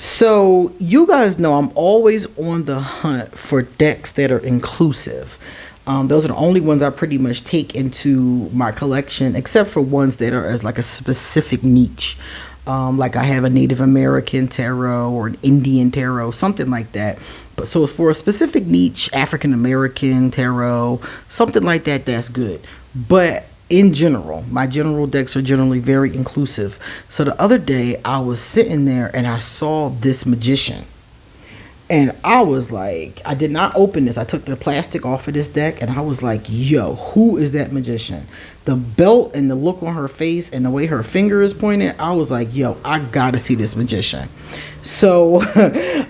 So you guys know I'm always on the hunt for decks that are inclusive. Those are the only ones I pretty much take into my collection, except for ones that are as like a specific niche. Like I have a Native American tarot or an Indian tarot, something like that. But so for a specific niche, African American tarot, something like that, that's good. But in general, my general decks are generally very inclusive. So the other day I was sitting there and I saw this magician. And I was like, I did not open this. I took the plastic off of this deck and I was like, yo, who is that magician? The belt and the look on her face and the way her finger is pointed, I was like, yo, I gotta see this magician. So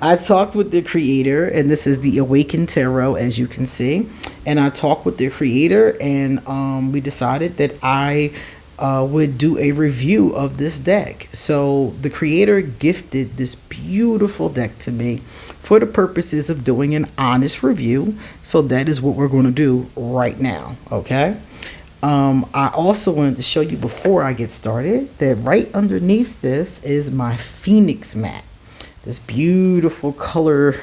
I talked with the creator, and this is the Awaken Tarot, as you can see. And I talked with the creator, and we decided that I would do a review of this deck. So the creator gifted this beautiful deck to me for the purposes of doing an honest review. So that is what we're going to do right now. Okay. I also wanted to show you before I get started that right underneath this is my Phoenix mat. This beautiful color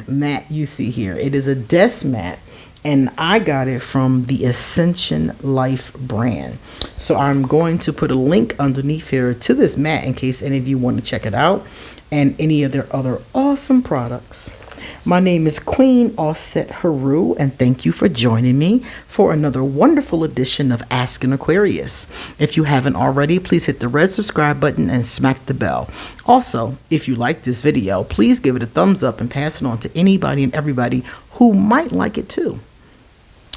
mat you see here. It is a desk mat, and I got it from the AscensionLife brand. So I'm going to put a link underneath here to this mat in case any of you want to check it out, and any of their other awesome products. My name is QueenAusetHeru, and thank you for joining me for another wonderful edition of Ask an Aquarius. If you haven't already, please hit the red subscribe button and smack the bell. Also, if you like this video, please give it a thumbs up and pass it on to anybody and everybody who might like it too.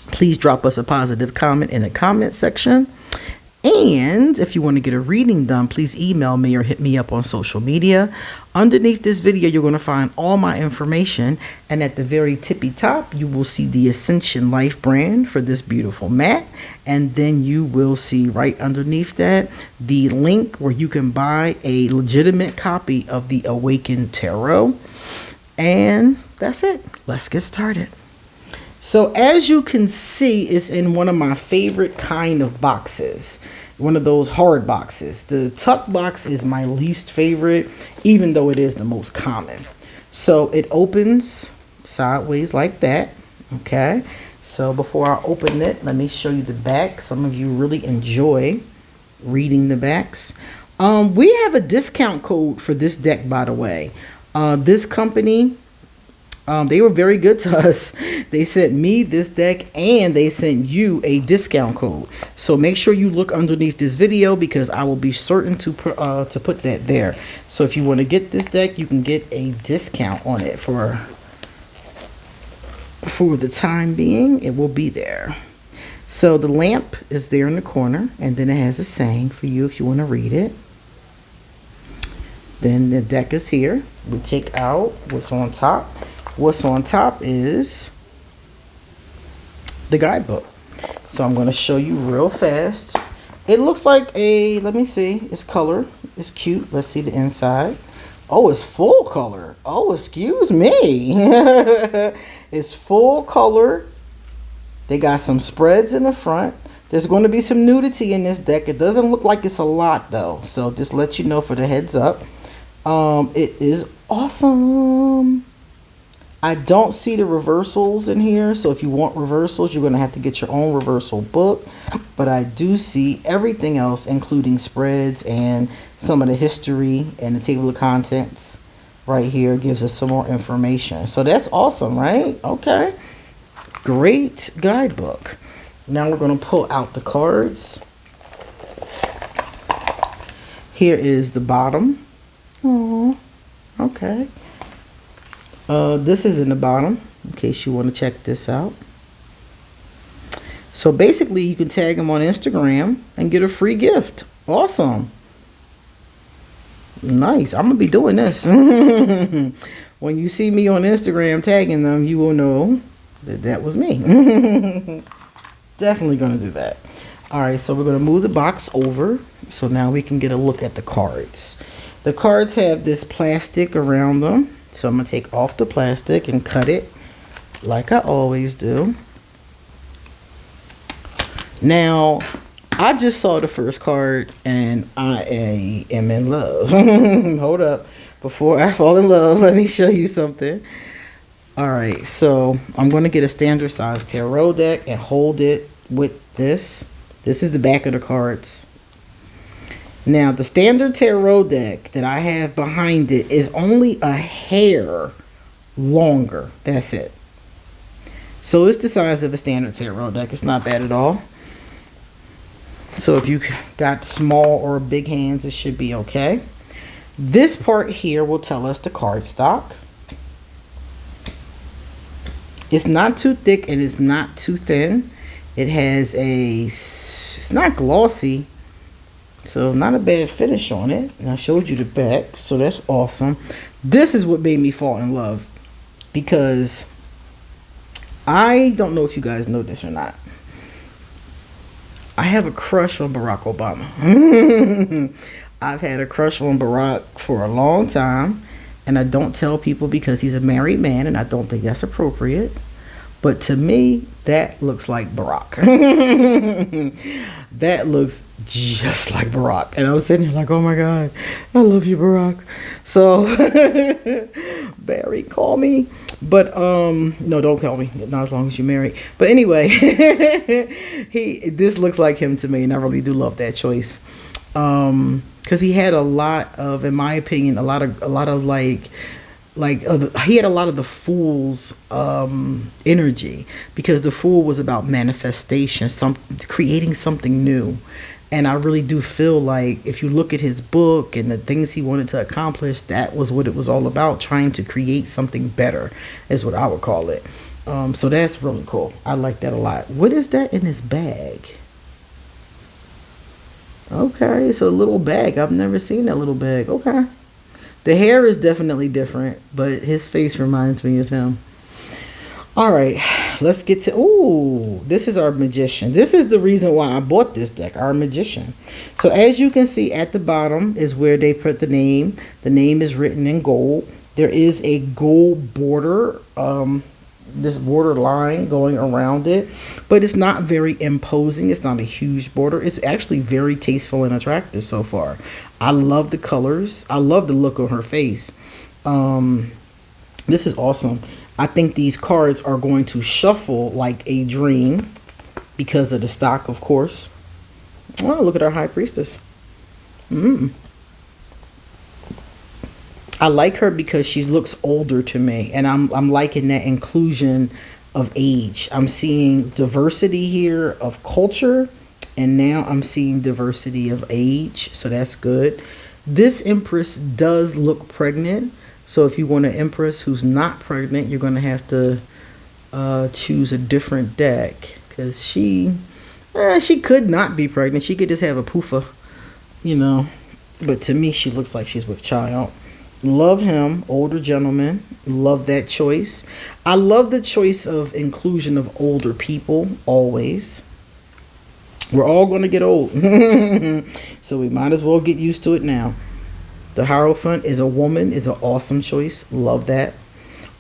Please drop us a positive comment in the comment section. And if you want to get a reading done, please email me or hit me up on social media. Underneath this video, you're going to find all my information. And at the very tippy top, you will see the AscensionLife brand for this beautiful mat. And then you will see right underneath that the link where you can buy a legitimate copy of the Awaken Tarot. And that's it. Let's get started. So as you can see, it's in one of my favorite kind of boxes. One of those hard boxes. The tuck box is my least favorite, even though it is the most common. So it opens sideways like that. Okay. So before I open it, let me show you the back. Some of you really enjoy reading the backs. We have a discount code for this deck, by the way. This company, they were very good to us. They sent me this deck and they sent you a discount code. So make sure you look underneath this video because I will be certain to put that there. So if you want to get this deck, you can get a discount on it for the time being. It will be there. So the lamp is there in the corner, and then it has a saying for you if you want to read it. Then the deck is here. We take out what's on top. What's on top is the guidebook. So I'm going to show you real fast. It looks like a, let me see, it's color. It's cute. Let's see the inside. Oh, it's full color. Oh, excuse me. It's full color. They got some spreads in the front. There's going to be some nudity in this deck. It doesn't look like it's a lot though. So just let you know for the heads up. It is awesome. I don't see the reversals in here, so if you want reversals, you're going to have to get your own reversal book. But I do see everything else, including spreads and some of the history and the table of contents right here gives us some more information. So that's awesome, right? Okay. Great guidebook. Now we're going to pull out the cards. Here is the bottom. Oh, okay. This is in the bottom in case you want to check this out. So basically you can tag them on Instagram and get a free gift. Awesome. Nice. I'm gonna be doing this. When you see me on Instagram tagging them, you will know that that was me. Definitely gonna do that. Alright, so we're gonna move the box over so now we can get a look at the cards. The cards have this plastic around them. So I'm going to take off the plastic and cut it like I always do. Now, I just saw the first card and I am in love. Hold up. Before I fall in love, let me show you something. All right, so I'm going to get a standard size tarot deck and hold it with this. This is the back of the cards. Now, the standard tarot deck that I have behind it is only a hair longer. That's it. So it's the size of a standard tarot deck. It's not bad at all. So if you got small or big hands, it should be okay. This part here will tell us the card stock. It's not too thick and it's not too thin. It has it's not glossy, so not a bad finish on it. And I showed you the back, so that's awesome. This is what made me fall in love, because I don't know if you guys know this or not. I have a crush on Barack Obama. I've had a crush on Barack for a long time. And I don't tell people because he's a married man, and I don't think that's appropriate. But to me, that looks like Barack. That looks just like Barack. And I was sitting here like, oh my God, I love you, Barack. So, Barry, call me. But, no, don't call me. Not as long as you're married. But anyway, this looks like him to me, and I really do love that choice. Because he had a lot of, in my opinion, a lot of he had a lot of the Fool's energy, because the Fool was about manifestation, creating something new. And I really do feel like if you look at his book and the things he wanted to accomplish, that was what it was all about, trying to create something better, is what I would call it. So that's really cool. I like that a lot. What is that in his bag? Okay, it's a little bag. I've never seen that little bag. Okay. The hair is definitely different, but his face reminds me of him. All right, let's get to... Ooh, this is our Magician. This is the reason why I bought this deck, our Magician. So as you can see, at the bottom is where they put the name. The name is written in gold. There is a gold border, this border line going around it, but it's not very imposing. It's not a huge border. It's actually very tasteful and attractive so far. I love the colors. I love the look on her face. This is awesome. I think these cards are going to shuffle like a dream because of the stock, of course. Oh, look at our High Priestess. I like her because she looks older to me, and I'm liking that inclusion of age. I'm seeing diversity here of culture, and now I'm seeing diversity of age, so that's good. This Empress does look pregnant, so if you want an Empress who's not pregnant, you're going to have to choose a different deck, because she could not be pregnant. She could just have a poofa, you know, but to me she looks like she's with child. Love him, older gentleman. Love that choice. I love the choice of inclusion of older people, always. We're all going to get old. So we might as well get used to it now. The Hierophant is a woman, is an awesome choice. Love that.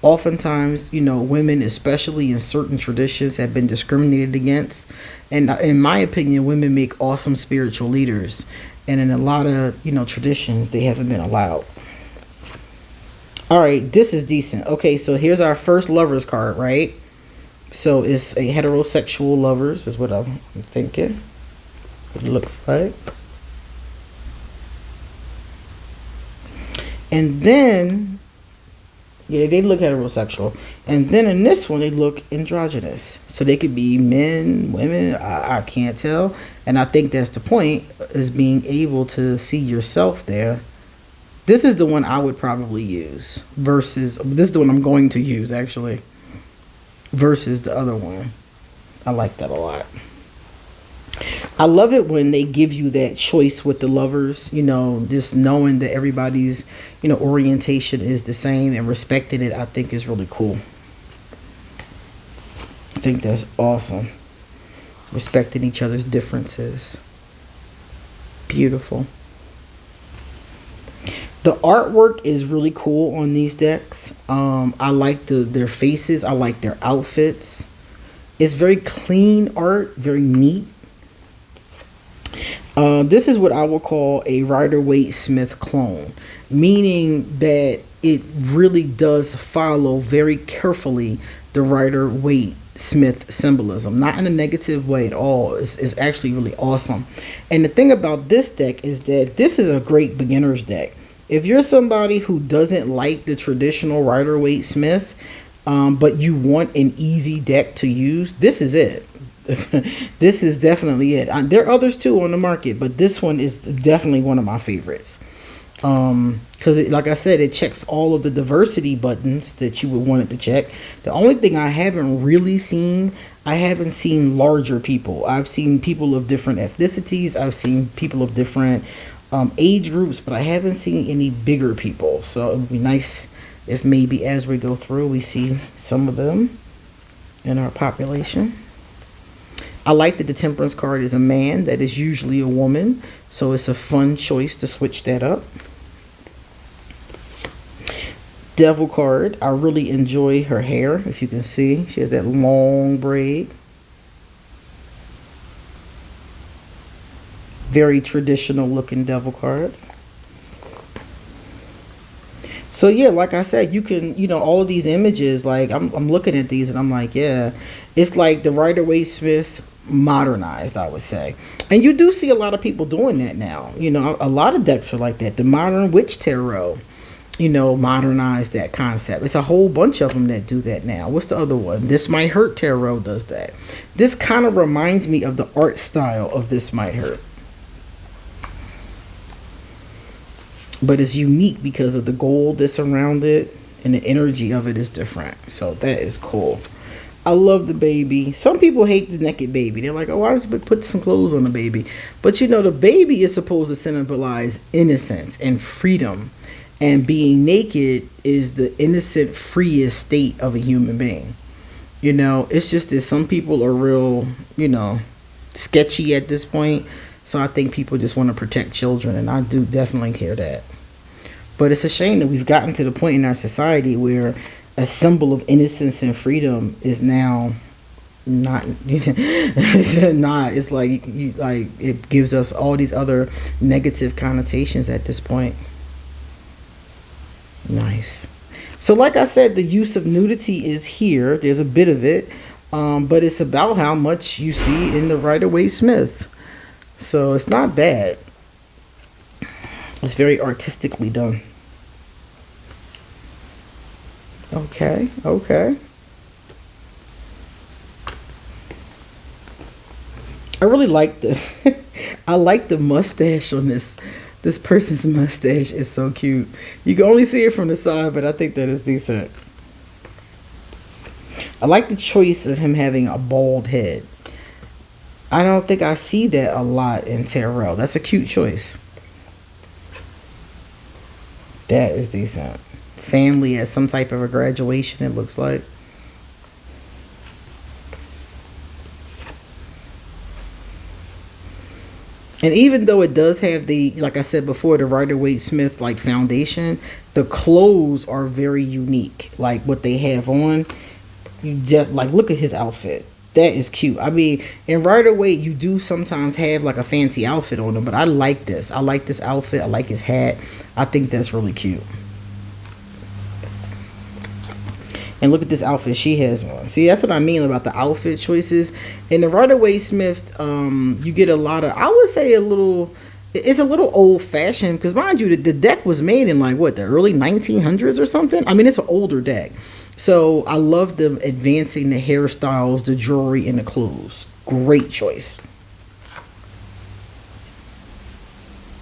Oftentimes, you know, women, especially in certain traditions, have been discriminated against. And in my opinion, women make awesome spiritual leaders. And in a lot of, you know, traditions, they haven't been allowed. All right, this is decent. Okay, so here's our first lovers card, right? So it's a heterosexual lovers is what I'm thinking. It looks like. And then, yeah, they look heterosexual. And then in this one, they look androgynous. So they could be men, women, I can't tell. And I think that's the point, is being able to see yourself there. This is the one I would probably use versus, this is the one I'm going to use actually, versus the other one. I like that a lot. I love it when they give you that choice with the lovers, you know, just knowing that everybody's, you know, orientation is the same and respecting it, I think is really cool. I think that's awesome. Respecting each other's differences. Beautiful. The artwork is really cool on these decks. I like their faces. I like their outfits. It's very clean art, very neat. This is what I would call a Rider-Waite-Smith clone, meaning that it really does follow very carefully the Rider-Waite-Smith symbolism, not in a negative way at all. It's actually really awesome. And the thing about this deck is that this is a great beginner's deck. If you're somebody who doesn't like the traditional Rider-Waite-Smith, but you want an easy deck to use, this is it. This is definitely it. There are others too on the market, but this one is definitely one of my favorites. Because like I said, it checks all of the diversity buttons that you would want it to check. The only thing I haven't really seen, I haven't seen larger people. I've seen people of different ethnicities. I've seen people of different age groups, but I haven't seen any bigger people. So it would be nice if maybe as we go through, we see some of them in our population. I like that the Temperance card is a man. That is usually a woman. So it's a fun choice to switch that up. Devil card. I really enjoy her hair. If you can see, she has that long braid. Very traditional looking devil card. So yeah, like I said, you can, all of these images, like I'm looking at these and I'm like, yeah, it's like the Rider-Waite-Smith modernized, I would say. And you do see a lot of people doing that now. A lot of decks are like that. The Modern Witch Tarot, modernized that concept. It's a whole bunch of them that do that now. What's the other one? This Might Hurt Tarot does that. This kind of reminds me of the art style of This Might Hurt. But it's unique because of the gold that's around it, and the energy of it is different. So that is cool. I love the baby. Some people hate the naked baby. They're like, oh, I just put some clothes on the baby. But the baby is supposed to symbolize innocence and freedom. And being naked is the innocent, freest state of a human being. It's just that some people are real, sketchy at this point. So I think people just want to protect children. And I do definitely hear that. But it's a shame that we've gotten to the point in our society where a symbol of innocence and freedom is now not it's like it gives us all these other negative connotations at this point. Nice. So like I said, the use of nudity is here. There's a bit of it, but it's about how much you see in the Rider-Waite-Smith. So it's not bad. It's very artistically done. Okay. I really like the I like the mustache on this person's mustache is so cute. You can only see it from the side, but I think that is decent. I like the choice of him having a bald head. I don't think I see that a lot in tarot. That's a cute choice. That is decent. Family at some type of a graduation, it looks like. And even though it does have the, like I said before, the Rider-Waite-Smith like foundation, the clothes are very unique. Like what they have on, like look at his outfit. That is cute. I mean, in Rider-Waite, you do sometimes have like a fancy outfit on them, but I like this. I like this outfit. I like his hat. I think that's really cute. And look at this outfit she has on. See, that's what I mean about the outfit choices. In the Rider-Waite-Smith, you get a lot of, I would say it's a little old-fashioned. Because mind you, the deck was made in like, what, the early 1900s or something? I mean, it's an older deck. So I love them advancing the hairstyles, the jewelry, and the clothes. Great choice.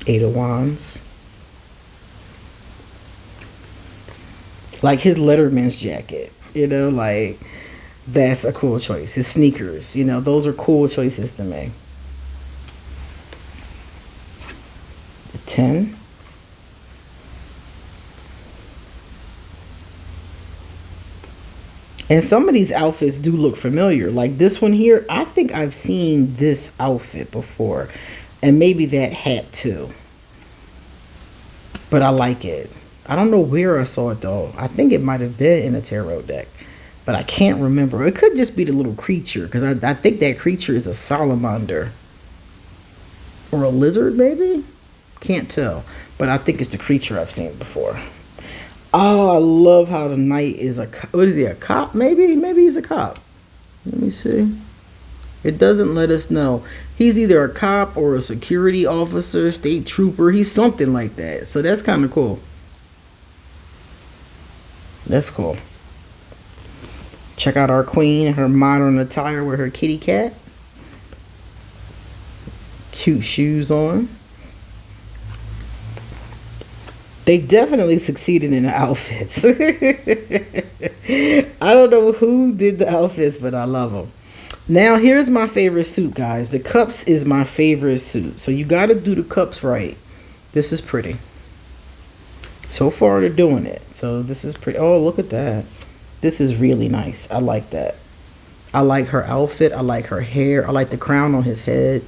Eight of Wands. Like his Letterman's jacket, like that's a cool choice. His sneakers, those are cool choices to me. The 10. And some of these outfits do look familiar. Like this one here, I think I've seen this outfit before. And maybe that hat too. But I like it. I don't know where I saw it though. I think it might have been in a tarot deck, but I can't remember. It could just be the little creature, because I think that creature is a salamander. Or a lizard, maybe? Can't tell. But I think it's the creature I've seen before. Oh, I love how the knight is what is he, a cop? Maybe he's a cop. Let me see. It doesn't let us know. He's either a cop or a security officer, state trooper. He's something like that. So that's kind of cool. That's cool. Check out our queen in her modern attire with her kitty cat. Cute shoes on. They definitely succeeded in the outfits. I don't know who did the outfits, but I love them. Now, here's my favorite suit, guys. The cups is my favorite suit. So you got to do the cups right. This is pretty. So far, they're doing it. So this is pretty. Oh, look at that. This is really nice. I like that. I like her outfit. I like her hair. I like the crown on his head.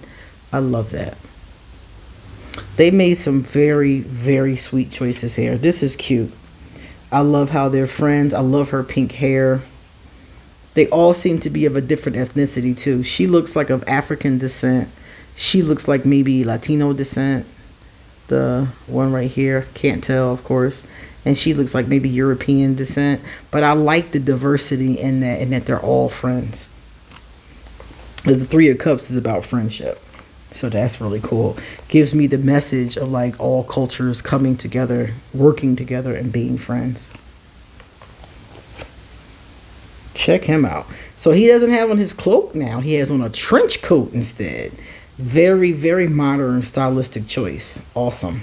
I love that. They made some very, very sweet choices here. This is cute. I love how they're friends. I love her pink hair. They all seem to be of a different ethnicity too. She looks like of African descent. She looks like maybe Latino descent. The one right here, can't tell, of course. And she looks like maybe European descent. But I like the diversity in that, and that they're all friends. Because the Three of Cups is about friendship. So that's really cool. Gives me the message of like all cultures coming together, working together, and being friends. Check him out. So he doesn't have on his cloak now. He has on a trench coat instead. Very, very modern, stylistic choice. Awesome.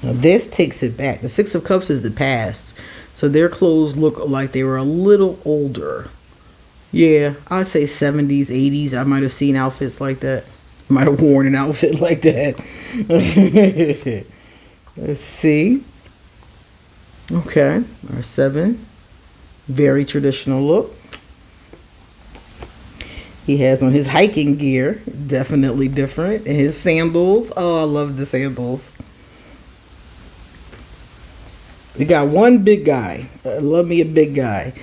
Now this takes it back. The Six of Cups is the past. So their clothes look like they were a little older. Yeah, I'd say 70s, 80s. I might have seen outfits like that. Might have worn an outfit like that. Let's see. Okay, our 7. Very traditional look. He has on his hiking gear. Definitely different. And his sandals. Oh, I love the sandals. We got one big guy. I love me a big guy.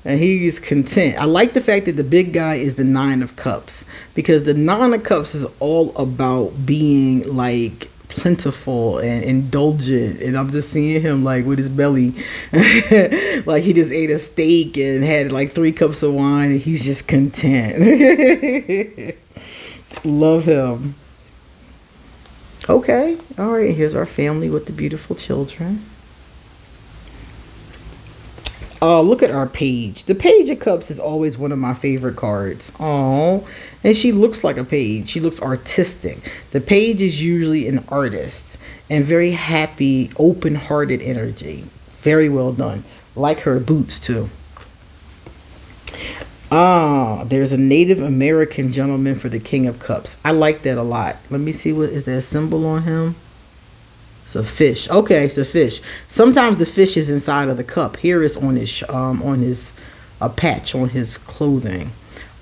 And he is content. I like the fact that the big guy is the 9 of Cups. Because the 9 of Cups is all about being like plentiful and indulgent. And I'm just seeing him like with his belly. Like he just ate a steak and had like 3 cups of wine. And he's just content. Love him. Okay. All right. Here's our family with the beautiful children. Oh, look at our page. The Page of Cups is always one of my favorite cards. Oh, and she looks like a page. She looks artistic. The page is usually an artist and very happy, open-hearted energy. Very well done. Like her boots, too. Ah, there's a Native American gentleman for the King of Cups. I like that a lot. Let me see, what is that symbol on him? It's a fish. Okay, it's a fish. Sometimes the fish is inside of the cup. Here it's on his a patch on his clothing.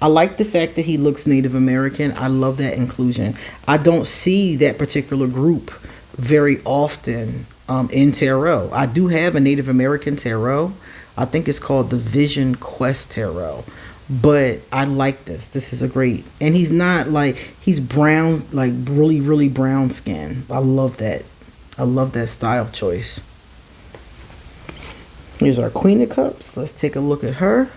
I like the fact that he looks Native American. I love that inclusion. I don't see that particular group very often in tarot. I do have a Native American tarot. I think it's called the Vision Quest Tarot. But I like this. This is a great. And he's not like, he's brown, like really, really brown skin. I love that. I love that style choice. Here's our Queen of Cups. Let's take a look at her.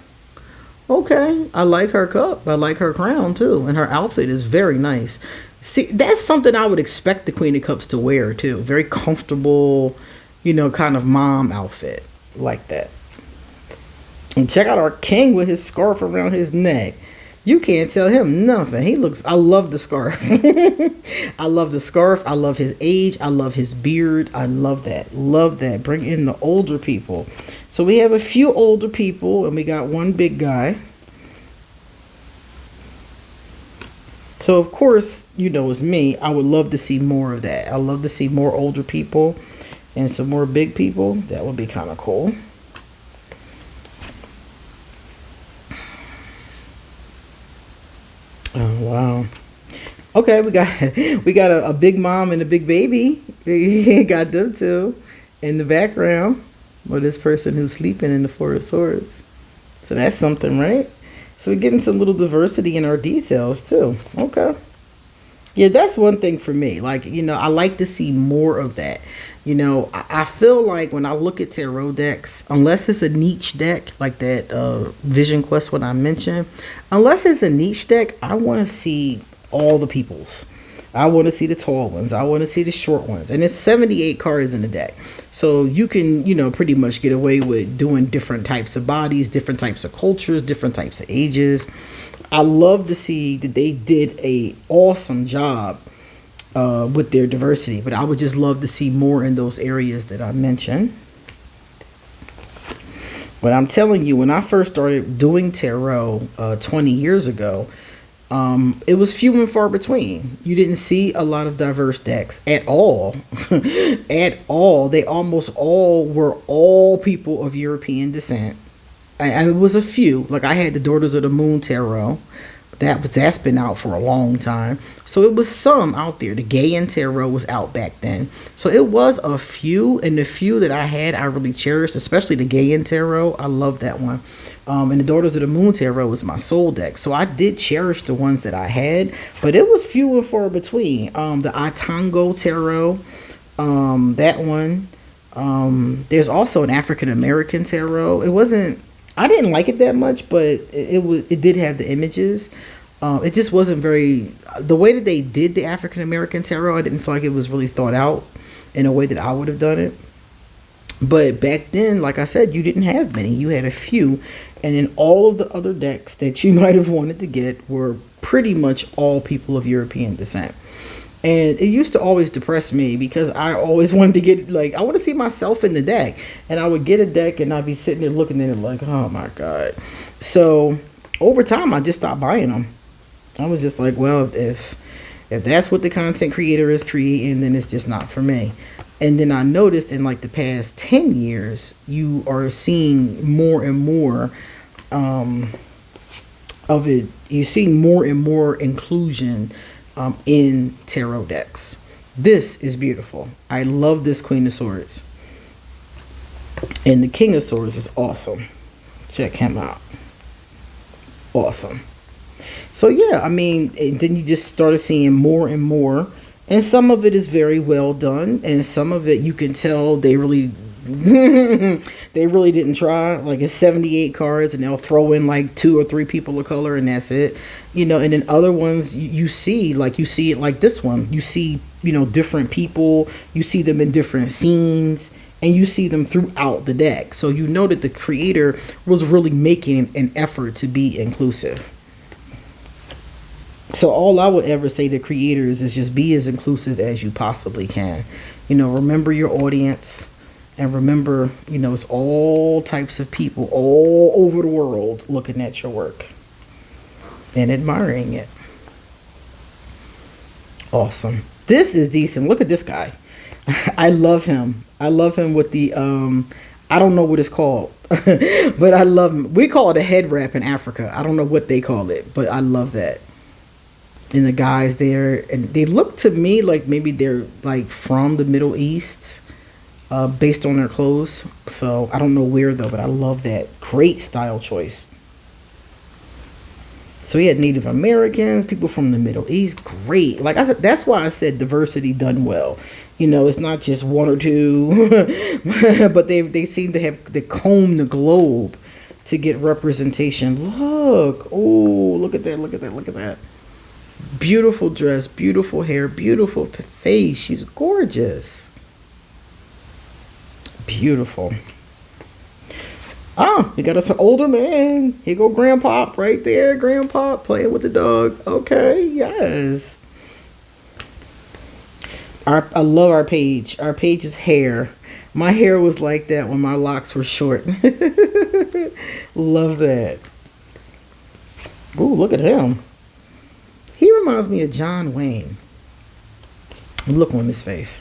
Okay, I like her cup. I like her crown too. And her outfit is very nice. See, that's something I would expect the Queen of Cups to wear too. Very comfortable, you know, kind of mom outfit. Like that. And check out our king with his scarf around his neck. You can't tell him nothing. He looks, I love the scarf. I love the scarf. I love his age. I love his beard. I love that. Love that. Bring in the older people. So we have a few older people and we got one big guy. So of course, you know, it's me. I would love to see more of that. I love to see more older people and some more big people. That would be kind of cool. Oh wow. Okay, we got a big mom and a big baby. We got them two in the background. Or this person who's sleeping in the Four of Swords. So that's something, right? So we're getting some little diversity in our details too. Okay. Yeah, that's one thing for me. Like, I like to see more of that. I feel like when I look at tarot decks, unless it's a niche deck, like that Vision Quest one I mentioned, unless it's a niche deck, I want to see all the peoples. I want to see the tall ones. I want to see the short ones. And it's 78 cards in the deck. So you can, pretty much get away with doing different types of bodies, different types of cultures, different types of ages. I love to see that they did a awesome job with their diversity. But I would just love to see more in those areas that I mentioned. But I'm telling you, when I first started doing tarot 20 years ago, it was few and far between. You didn't see a lot of diverse decks at all. At all. They almost all were all people of European descent. It was a few. Like I had the Daughters of the Moon Tarot. That's been out for a long time. So it was some out there. The Gaian Tarot was out back then. So it was a few, and the few that I had, I really cherished, especially the Gaian Tarot. I love that one. And the Daughters of the Moon Tarot was my soul deck. So I did cherish the ones that I had, but it was few and far between. The ArchAngel Tarot, that one. There's also an African American Tarot. I didn't like it that much, but it did have the images. It just wasn't very, the way that they did the African American Tarot, I didn't feel like it was really thought out in a way that I would have done it. But back then, like I said, you didn't have many. You had a few. And then all of the other decks that you might have wanted to get were pretty much all people of European descent. And it used to always depress me because I always wanted to get, like, I want to see myself in the deck. And I would get a deck and I'd be sitting there looking at it like, oh my God. So over time, I just stopped buying them. I was just like, well, if that's what the content creator is creating, then it's just not for me. And then I noticed in like the past 10 years, you are seeing more and more of it. You're seeing more and more inclusion in tarot decks. This is beautiful. I love this Queen of Swords. And the King of Swords is awesome. Check him out. Awesome. So yeah, I mean, then you just started seeing more and more. And some of it is very well done, and some of it you can tell they really they really didn't try. Like it's 78 cards and they'll throw in like 2 or 3 people of color and that's it. And then other ones you see it like this one. You see, different people, you see them in different scenes, and you see them throughout the deck. So you know that the creator was really making an effort to be inclusive. So all I would ever say to creators is just be as inclusive as you possibly can. Remember your audience, and remember, it's all types of people all over the world looking at your work and admiring it. Awesome. This is decent. Look at this guy. I love him. I love him with the, I don't know what it's called, but I love him. We call it a head wrap in Africa. I don't know what they call it, but I love that. And the guys there, and they look to me like maybe they're like from the Middle East, based on their clothes. So I don't know where though, but I love that. Great style choice. So he had Native Americans, people from the Middle East. Great. Like I said, that's why I said diversity done well. It's not just 1 or 2, but they seem to have to comb the globe to get representation. Look, oh, look at that, look at that, look at that. Beautiful dress, beautiful hair, beautiful face. She's gorgeous. Beautiful. Ah, we got us an older man. Here go Grandpa right there. Grandpa playing with the dog. Okay, yes. I love our page. Our page's hair. My hair was like that when my locks were short. Love that. Ooh, look at him. He reminds me of John Wayne. Look on his face.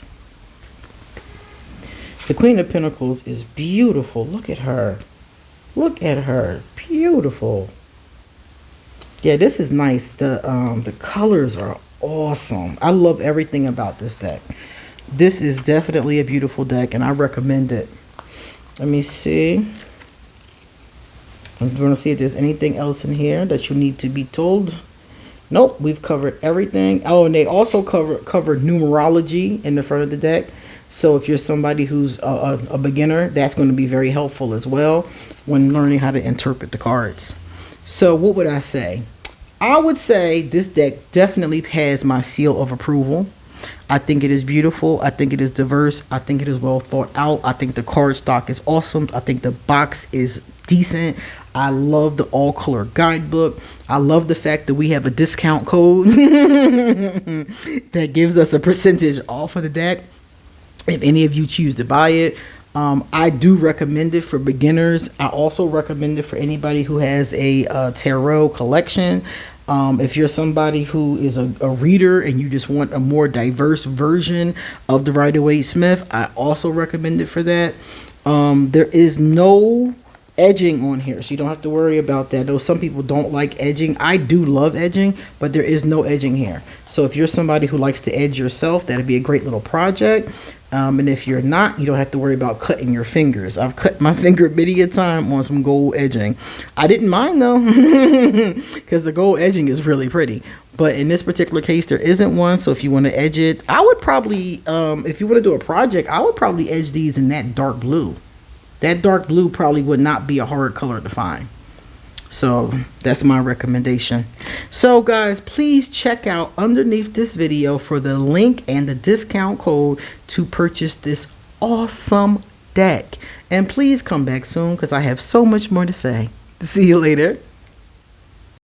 The Queen of Pentacles is beautiful. Look at her. Look at her. Beautiful. Yeah, this is nice. The colors are awesome. I love everything about this deck. This is definitely a beautiful deck, and I recommend it. Let me see. I'm going to see if there's anything else in here that you need to be told. Nope, we've covered everything. Oh, and they also covered numerology in the front of the deck. So if you're somebody who's a beginner, that's going to be very helpful as well when learning how to interpret the cards. So what would I say? I would say this deck definitely has my seal of approval. I think it is beautiful. I think it is diverse. I think it is well thought out. I think the card stock is awesome. I think the box is decent. I love the all color guidebook. I love the fact that we have a discount code that gives us a percentage off of the deck if any of you choose to buy it. I do recommend it for beginners. I also recommend it for anybody who has a tarot collection. If you're somebody who is a reader and you just want a more diverse version of the Rider-Waite-Smith, I also recommend it for that. There is no edging on here, so you don't have to worry about that. Though some people don't like edging, I do love edging, but there is no edging here. So if you're somebody who likes to edge yourself, that'd be a great little project. And if you're not, you don't have to worry about cutting your fingers. I've cut my finger many a time on some gold edging. I didn't mind though, because the gold edging is really pretty. But in this particular case, there isn't one. So if you want to edge it, I would probably, if you want to do a project, I would probably edge these in that dark blue. That dark blue probably would not be a hard color to find. So that's my recommendation. So guys, please check out underneath this video for the link and the discount code to purchase this awesome deck. And please come back soon because I have so much more to say. See you later.